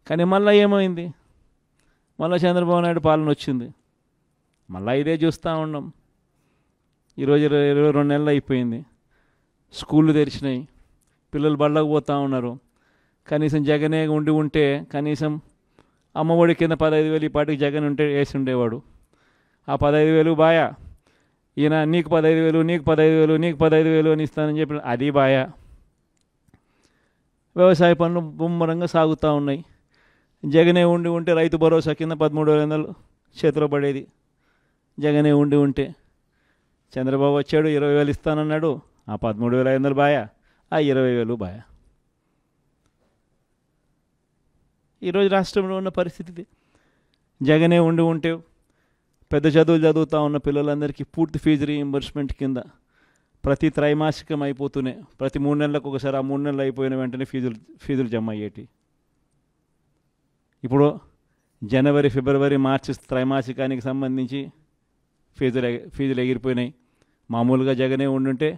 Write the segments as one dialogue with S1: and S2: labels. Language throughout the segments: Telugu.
S1: కానీ మళ్ళీ ఏమైంది? మళ్ళీ చంద్రబాబు నాయుడు పాలన వచ్చింది, మళ్ళీ ఇదే చూస్తూ ఉన్నాం. ఈరోజు 22 నెలలు అయిపోయింది, స్కూళ్ళు తెరిచినాయి, పిల్లలు బళ్ళకు పోతూ ఉన్నారు. కనీసం జగనే ఉండి ఉంటే కనీసం అమ్మఒడి కింద 15,000 ఈ పాటికి జగన్ ఉంటే వేసి ఉండేవాడు. ఆ 15,000 బాయా, ఈయన నీకు 15,000 నీకు 15,000 నీకు 15,000 అని ఇస్తానని చెప్పి అది బాయా. వ్యవసాయ పనులు ముమ్మరంగా సాగుతూ ఉన్నాయి. జగనే ఉండి ఉంటే రైతు భరోసా కింద 13,500 చేతిలో పడేది. జగనే ఉండి ఉంటే చంద్రబాబు వచ్చాడు, 20,000 ఇస్తానన్నాడు, ఆ 13,500 బాయా, ఆ 20,000 బాయా. ఈరోజు రాష్ట్రంలో ఉన్న పరిస్థితి జగనే ఉండి ఉంటే పెద్ద చదువులు చదువుతూ ఉన్న పిల్లలందరికీ పూర్తి ఫీజు రీయింబర్స్మెంట్ కింద ప్రతి త్రైమాసికం అయిపోతూనే ప్రతి 3 నెలలకు ఒకసారి, ఆ 3 నెలలు అయిపోయిన వెంటనే ఫీజులు జమ అయ్యేటి. ఇప్పుడు జనవరి, ఫిబ్రవరి, మార్చి త్రైమాసికానికి సంబంధించి ఫీజులు ఎగిరిపోయినాయి. మామూలుగా జగనే ఉండుంటే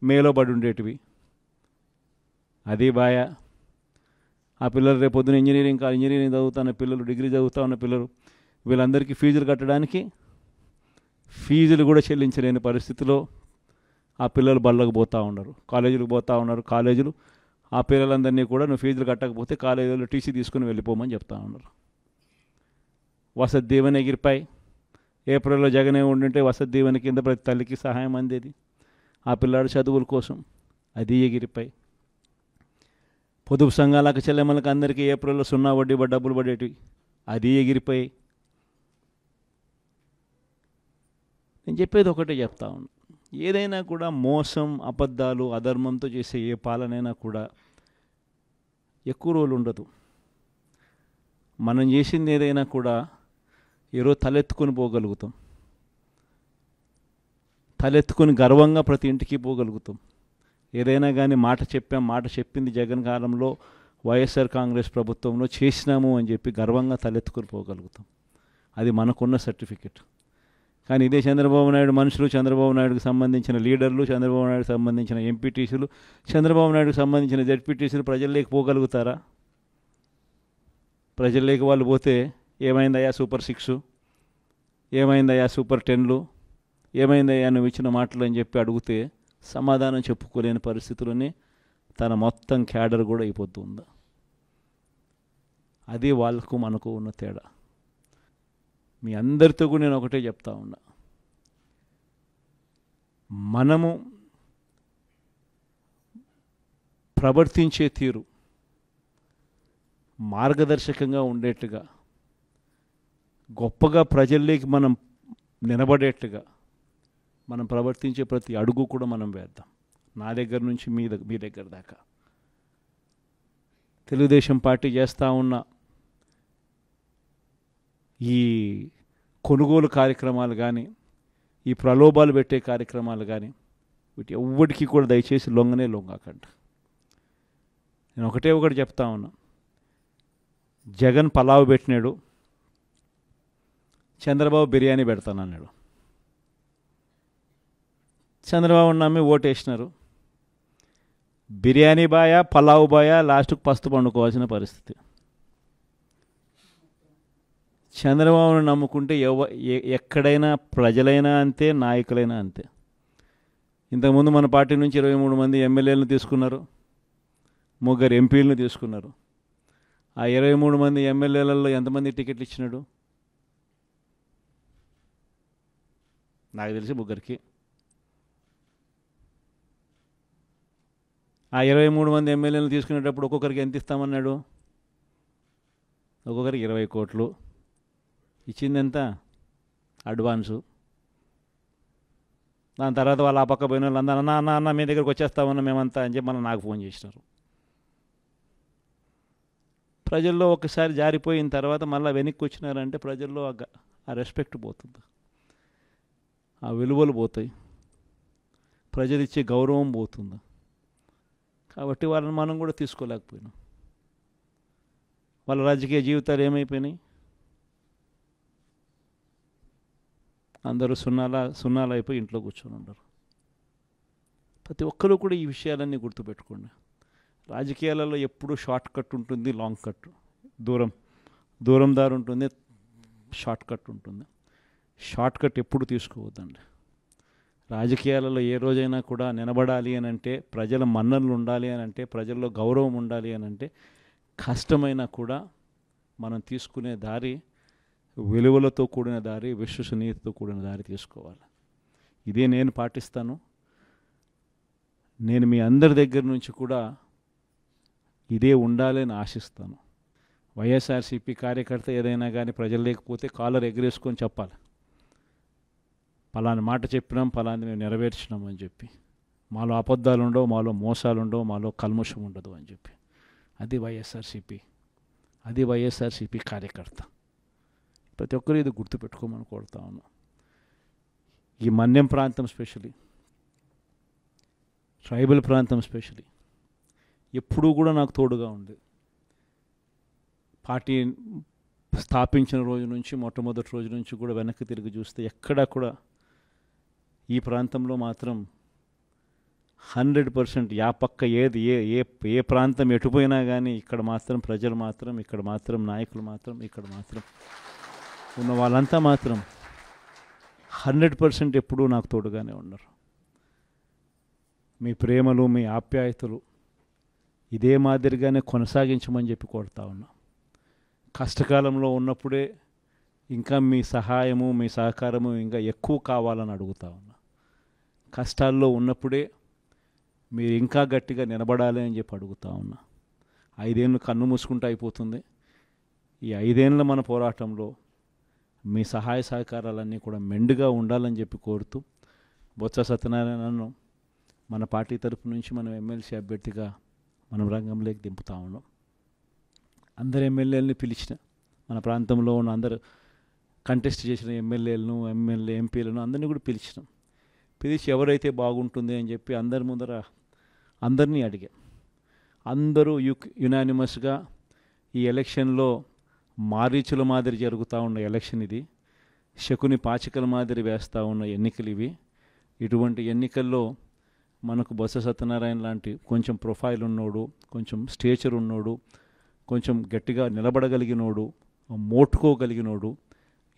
S1: మేలో పడి ఉండేటివి. అది బాయా. ఆ పిల్లలు రేపొద్దున ఇంజనీరింగ్ చదువుతున్న పిల్లలు, డిగ్రీ చదువుతూ ఉన్న పిల్లలు, వీళ్ళందరికీ ఫీజులు కట్టడానికి ఫీజులు కూడా చెల్లించలేని పరిస్థితిలో ఆ పిల్లలు బళ్ళకు పోతూ ఉన్నారు, కాలేజీలకు పోతూ ఉన్నారు. కాలేజీలు ఆ పిల్లలందరినీ కూడా నువ్వు ఫీజులు కట్టకపోతే కాలేజీలో టీసీ తీసుకుని వెళ్ళిపోమని చెప్తా ఉన్నారు. వసతి దీవెన ఎగిరిపాయి. ఏప్రిల్లో జగనే ఉండుంటే వసతి దీవెన కింద ప్రతి తల్లికి సహాయం అందేది ఆ పిల్లాడి చదువుల కోసం, అది ఎగిరిపాయి. పొదుపు సంఘాలకు చెల్లెమ్మలకు అందరికీ ఏప్రిల్లో 0 వడ్డీ డబ్బులు పడేటివి, అది ఎగిరిపోయి. నేను చెప్పేది ఒకటే చెప్తా ఉన్నాను, ఏదైనా కూడా మోసం, అబద్ధాలు, అధర్మంతో చేసే ఏ పాలనైనా కూడా ఎక్కువ రోజులు ఉండదు. మనం చేసింది ఏదైనా కూడా ఈరోజు తలెత్తుకొని పోగలుగుతాం, తలెత్తుకొని గర్వంగా ప్రతి ఇంటికి పోగలుగుతాం. ఏదైనా కానీ మాట చెప్పింది జగన్ కాలంలో వైఎస్ఆర్ కాంగ్రెస్ ప్రభుత్వంలో చేసినాము అని చెప్పి గర్వంగా తలెత్తుకొని పోగలుగుతాం. అది మనకున్న సర్టిఫికెట్. కానీ ఇదే చంద్రబాబు నాయుడు మనుషులు, చంద్రబాబు నాయుడుకి సంబంధించిన లీడర్లు, చంద్రబాబు నాయుడుకి సంబంధించిన ఎంపీటీసీలు, చంద్రబాబు నాయుడుకి సంబంధించిన జెడ్పీటీసీలు ప్రజల్లోకి పోగలుగుతారా? ప్రజల్లోకి వాళ్ళు పోతే ఏమైందయ్యా సూపర్ 6, ఏమైందయ్యా సూపర్ 10లు, ఏమైందయ్యా నువ్వు ఇచ్చిన మాటలు అని చెప్పి అడిగితే సమాధానం చెప్పుకోలేని పరిస్థితుల్లోనే తన మొత్తం క్యాడర్ కూడా అయిపోతుందా. అది వాళ్ళకు మనకు ఉన్న తేడా. మీ అందరితో కూడా నేను ఒకటే చెప్తా ఉన్నా, మనము ప్రవర్తించే తీరు మార్గదర్శకంగా ఉండేట్టుగా, గొప్పగా ప్రజల్లోకి మనం నిలబడేట్టుగా మనం ప్రవర్తించే ప్రతి అడుగు కూడా మనం వేద్దాం. నా దగ్గర నుంచి మీ దగ్గర దాకా తెలుగుదేశం పార్టీ చేస్తూ ఉన్న ఈ కొనుగోలు కార్యక్రమాలు కానీ, ఈ ప్రలోభాలు పెట్టే కార్యక్రమాలు కానీ, వీటి ఎవ్వడికి కూడా దయచేసి లొంగకండి. నేను ఒకటి చెప్తా ఉన్నా, జగన్ పలావ్ పెట్టినాడు, చంద్రబాబు బిర్యానీ పెడతానన్నాడు. చంద్రబాబు నమ్మి ఓటేసినారు. బిర్యానీ బాయా, పలావ్ బాయా, లాస్ట్కు పస్తు పండుకోవాల్సిన పరిస్థితి. చంద్రబాబును నమ్ముకుంటే ఎక్కడైనా ప్రజలైనా అంతే, నాయకులైనా అంతే. ఇంతకుముందు మన పార్టీ నుంచి 23 మంది ఎమ్మెల్యేలను తీసుకున్నారు, 3 ఎంపీలను తీసుకున్నారు. ఆ 23 మంది ఎమ్మెల్యేలలో ఎంతమంది టికెట్లు ఇచ్చినాడు? నాకు తెలిసి 3కి. ఆ 23 మంది ఎమ్మెల్యేలను తీసుకునేటప్పుడు ఒక్కొక్కరికి ఎంత ఇస్తామన్నాడు? ఒక్కొక్కరికి 20 కోట్లు. ఇచ్చింది ఎంత? అడ్వాన్సు. దాని తర్వాత వాళ్ళు ఆ పక్క పోయిన వాళ్ళు అందరూ అన్న మీ దగ్గరికి వచ్చేస్తామన్నా మేమంతా అని చెప్పి మళ్ళీ నాకు ఫోన్ చేసినారు. ప్రజల్లో ఒకసారి జారిపోయిన తర్వాత మళ్ళీ వెనక్కి వచ్చినారంటే ప్రజల్లో ఆ రెస్పెక్ట్ పోతుంది, ఆ విలువలు పోతాయి, ప్రజలు ఇచ్చే గౌరవం పోతుంది. కాబట్టి వాళ్ళని మనం కూడా తీసుకోలేకపోయినాం. వాళ్ళ రాజకీయ జీవితాలు ఏమైపోయినాయి? అందరూ సున్నాలు అయిపోయి ఇంట్లో కూర్చొని ఉన్నారు. ప్రతి ఒక్కరూ కూడా ఈ విషయాలన్నీ గుర్తుపెట్టుకోండి. రాజకీయాలలో ఎప్పుడూ షార్ట్ కట్ ఉంటుంది, లాంగ్ కట్. దూరం దూరం దారి ఉంటుంది, షార్ట్ కట్ ఉంటుంది. షార్ట్ కట్ ఎప్పుడు తీసుకోవద్దండి. రాజకీయాలలో ఏ రోజైనా కూడా నిలబడాలి అని అంటే, ప్రజల మన్ననలు ఉండాలి అని అంటే, ప్రజల్లో గౌరవం ఉండాలి అని అంటే, కష్టమైనా కూడా మనం తీసుకునే దారి విలువలతో కూడిన దారి, విశ్వసనీయతతో కూడిన దారి తీసుకోవాలి. ఇదే నేను పాటిస్తాను. నేను మీ అందరి దగ్గర నుంచి కూడా ఇదే ఉండాలని ఆశిస్తాను. వైఎస్ఆర్సీపీ కార్యకర్త ఏదైనా కానీ ప్రజలు లేకపోతే కాలర్ ఎగరేసుకొని చెప్పాలి, పలాని మాట చెప్పినాం, పలాని మేము నెరవేర్చినాం అని చెప్పి. మాలో అబద్ధాలు ఉండవు, మాలో మోసాలు ఉండవు, మాలో కల్మషం ఉండదు అని చెప్పి. అది వైఎస్ఆర్సీపీ, అది వైఎస్ఆర్సీపీ కార్యకర్త. ప్రతి ఒక్కరు ఇది గుర్తుపెట్టుకోమని కోరుతా ఉన్నాం. ఈ మన్యం ప్రాంతం స్పెషలీ, ట్రైబల్ ప్రాంతం స్పెషలీ ఎప్పుడూ కూడా నాకు తోడుగా ఉంది. పార్టీ స్థాపించిన రోజు నుంచి, మొట్టమొదటి రోజు నుంచి కూడా వెనక్కి తిరిగి చూస్తే ఎక్కడా కూడా ఈ ప్రాంతంలో మాత్రం 100% యా పక్క ఏది ఏ ఏ ఏ ప్రాంతం ఎటుపోయినా కానీ ఇక్కడ మాత్రం ప్రజలు మాత్రం, ఇక్కడ మాత్రం నాయకులు మాత్రం, ఇక్కడ మాత్రం ఉన్న వాళ్ళంతా మాత్రం 100% ఎప్పుడూ నాకు తోడుగానే ఉన్నారు. మీ ప్రేమలు, మీ ఆప్యాయతలు ఇదే మాదిరిగానే కొనసాగించమని చెప్పి కోరుతా ఉన్నా. కష్టకాలంలో ఉన్నప్పుడే ఇంకా మీ సహాయము, మీ సహకారము ఇంకా ఎక్కువ కావాలని అడుగుతా ఉన్నా. కష్టాల్లో ఉన్నప్పుడే మీరు ఇంకా గట్టిగా నిలబడాలి అని చెప్పి అడుగుతా ఉన్నా. 5 ఏళ్ళు కన్ను మూసుకుంటూ అయిపోతుంది. ఈ 5 ఏళ్ళ మన పోరాటంలో మీ సహాయ సహకారాలన్నీ కూడా మెండుగా ఉండాలని చెప్పి కోరుతూ, బొత్స సత్యనారాయణను మన పార్టీ తరపు నుంచి మనం ఎమ్మెల్సీ అభ్యర్థిగా మనం రంగంలోకి దింపుతా ఉన్నాం. అందరు ఎమ్మెల్యేలని పిలిచిన, మన ప్రాంతంలో ఉన్న అందరు కంటెస్ట్ చేసిన ఎమ్మెల్యేలను, ఎంపీలను అందరినీ కూడా పిలిచినాం. పిలిచి ఎవరైతే బాగుంటుంది అని చెప్పి అందరి ముందర అందరినీ అడిగాం. అందరూ యునానిమస్గా ఈ ఎలక్షన్లో మారీచుల మాదిరి జరుగుతూ ఉన్న ఎలక్షన్ ఇది, శకుని పాచికల మాదిరి వేస్తూ ఉన్న ఎన్నికలు ఇవి. ఇటువంటి ఎన్నికల్లో మనకు బొత్స సత్యనారాయణ లాంటి కొంచెం ప్రొఫైల్ ఉన్నోడు, కొంచెం స్టేచర్ ఉన్నోడు, కొంచెం గట్టిగా నిలబడగలిగినోడు, మోటుకోగలిగినోడు,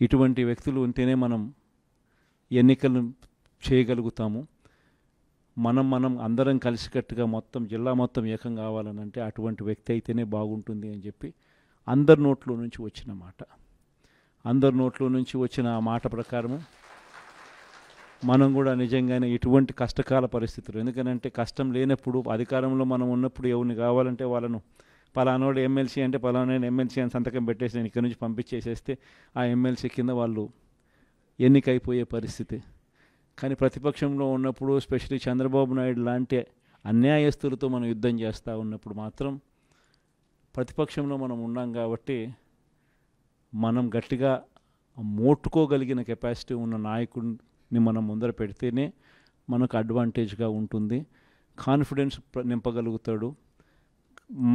S1: ఇటువంటి వ్యక్తులు ఉంటేనే మనం ఎన్నికలను చేయగలుగుతాము. మనం అందరం కలిసికట్టుగా మొత్తం జిల్లా మొత్తం ఏకం కావాలని అంటే అటువంటి వ్యక్తి అయితేనే బాగుంటుంది అని చెప్పి అందరి నోట్లో నుంచి వచ్చిన మాట, అందరి నోట్లో నుంచి వచ్చిన ఆ మాట ప్రకారము మనం కూడా నిజంగానే ఇటువంటి కష్టకాల పరిస్థితులు, ఎందుకనంటే కష్టం లేనప్పుడు, అధికారంలో మనం ఉన్నప్పుడు ఎవరిని కావాలంటే వాళ్ళను పలానోడు ఎమ్మెల్సీ అంటే పలానా ఎమ్మెల్సీ అని సంతకం పెట్టేసి నేను ఇక్కడి నుంచి పంపించేసేస్తే ఆ ఎమ్మెల్సీ కింద వాళ్ళు ఎన్నికైపోయే పరిస్థితి. కానీ ప్రతిపక్షంలో ఉన్నప్పుడు, స్పెషల్లీ చంద్రబాబు నాయుడు లాంటి అన్యాయస్తులతో మనం యుద్ధం చేస్తూ ఉన్నప్పుడు మాత్రం ప్రతిపక్షంలో మనం ఉన్నాం కాబట్టి మనం గట్టిగా మోట్టుకోగలిగిన కెపాసిటీ ఉన్న నాయకుడిని మనం ముందర పెడితేనే మనకు అడ్వాంటేజ్గా ఉంటుంది. కాన్ఫిడెన్స్ నింపగలుగుతాడు,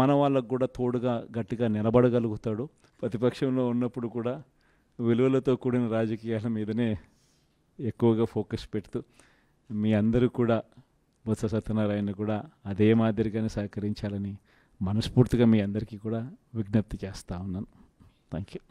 S1: మన వాళ్ళకు కూడా తోడుగా గట్టిగా నిలబడగలుగుతాడు. ప్రతిపక్షంలో ఉన్నప్పుడు కూడా విలువలతో కూడిన రాజకీయాల మీదనే ఎక్కువగా ఫోకస్ పెడుతూ మీ అందరూ కూడా బొత్స సత్యనారాయణ కూడా అదే మాదిరిగానే సహకరించాలని మనస్ఫూర్తిగా మీ అందరికీ కూడా విజ్ఞప్తి చేస్తూ ఉన్నాను. Thank you.